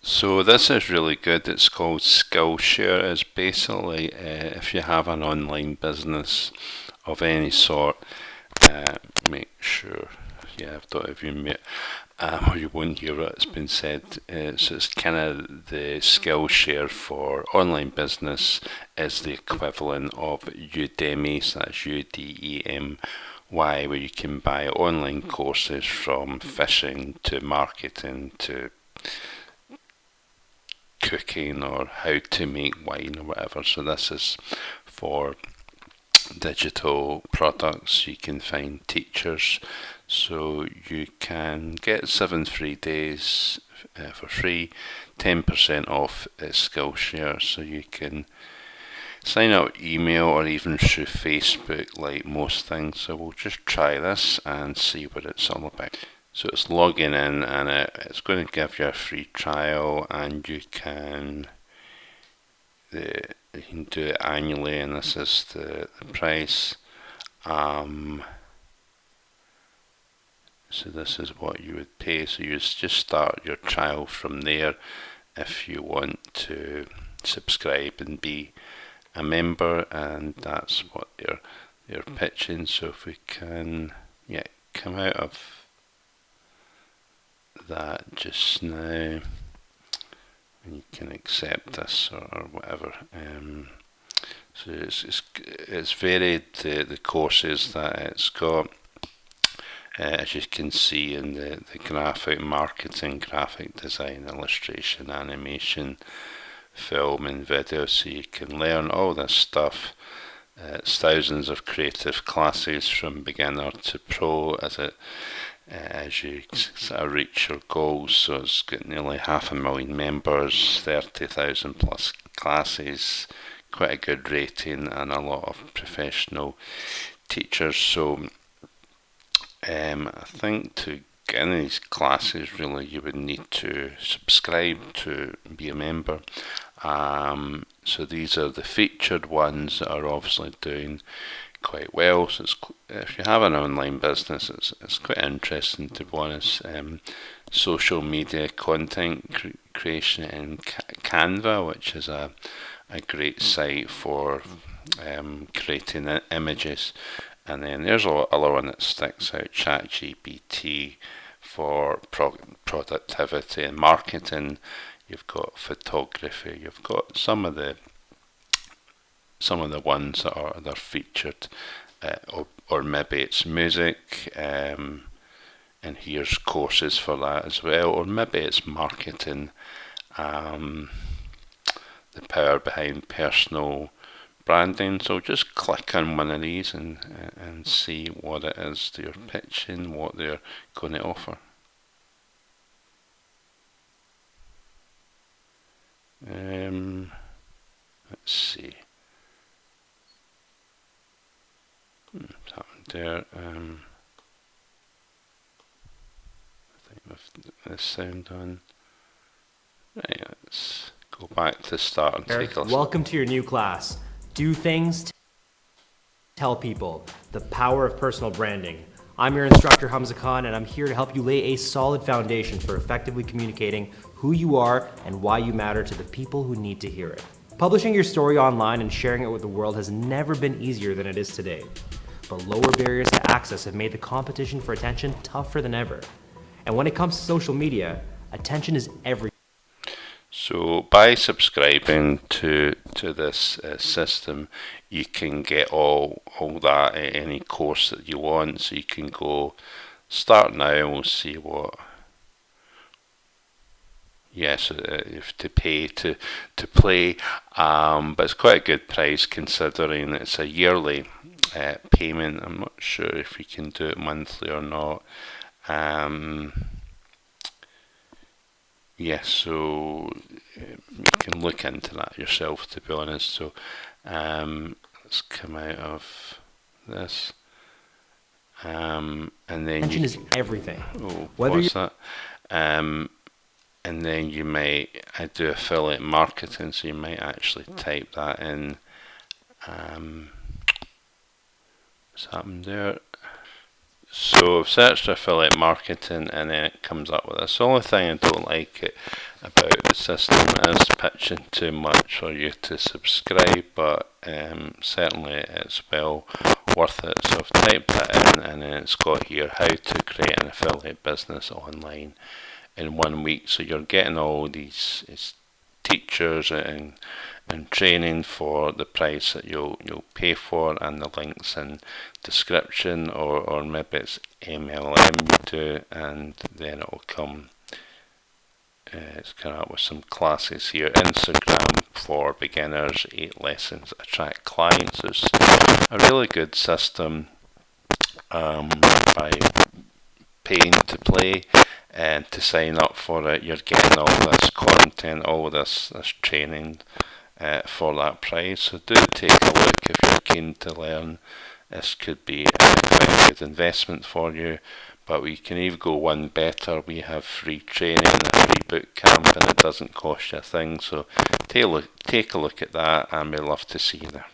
So this is really good. It's called Skillshare. It's basically if you have an online business of any sort, make sure, yeah, I've got you mute, or you won't hear what it's been said. So it's kind of the Skillshare for online business is the equivalent of Udemy, so that's Udemy, where you can buy online courses from fishing to marketing to cooking or how to make wine or whatever. So this is for digital products. You can find teachers, so you can get 7 free days for free, 10% off Skillshare. So you can sign up email or even through Facebook like most things. So we'll just try this and see what it's all about. So it's logging in, and it's going to give you a free trial, and you can do it annually, and this is the price. So this is what you would pay. So you just start your trial from there if you want to subscribe and be a member, and that's what they're pitching. So if we can, yeah, come out of that just now, and you can accept this or whatever. So it's varied the courses that it's got. As you can see in the graphic marketing, graphic design, illustration, animation, film and video, so you can learn all this stuff. It's thousands of creative classes from beginner to pro as you sort of reach your goals. So it's got nearly 500,000 members, 30,000 plus classes, quite a good rating, and a lot of professional teachers. So I think to get in these classes, really, you would need to subscribe to be a member. So these are the featured ones that are obviously doing quite well. So if you have an online business, it's quite interesting, to be honest. Social media content creation in Canva, which is a great site for creating images. And then there's another one that sticks out, ChatGPT, for productivity and marketing. You've got photography. You've got some of the ones that are featured, or maybe it's music, and here's courses for that as well, or maybe it's marketing, the power behind personal branding. So just click on one of these and see what it is they're pitching, what they're going to offer. Let's see. What's happened there? I think with this sound on. Right, let's go back to the start and take a listen. Welcome to your new class. Do things, tell people. The power of personal branding. I'm your instructor, Hamza Khan, and I'm here to help you lay a solid foundation for effectively communicating who you are and why you matter to the people who need to hear it. Publishing your story online and sharing it with the world has never been easier than it is today. But lower barriers to access have made the competition for attention tougher than ever. And when it comes to social media, attention is everything. So by subscribing to this system, you can get all that at any course that you want. So you can go start now, and we'll see what. Yes, you have to pay to play, but it's quite a good price considering it's a yearly payment. I'm not sure if you can do it monthly or not. Yes, so you can look into that yourself, to be honest. So let's come out of this, and then attention is everything. Oh, what's that? And then you might do affiliate marketing, so you might actually type that in. What's happened there? So I've searched affiliate marketing and then it comes up with this. The only thing I don't like about the system is pitching too much for you to subscribe, but certainly it's well worth it. So I've typed that in and then it's got here how to create an affiliate business online in 1 week. So you're getting all these teachers and training for the price that you'll pay for, and the links in description, or maybe it's MLM you do, and then it'll come. It's come up with some classes here. Instagram for beginners, 8 lessons attract clients. It's a really good system by paying to play and to sign up for it. You're getting all this content, all this training for that price. So do take a look if you're keen to learn. This could be quite a good investment for you. But we can even go one better. We have free training, a free boot camp, and it doesn't cost you a thing. So take a look at that, and we'd love to see you there.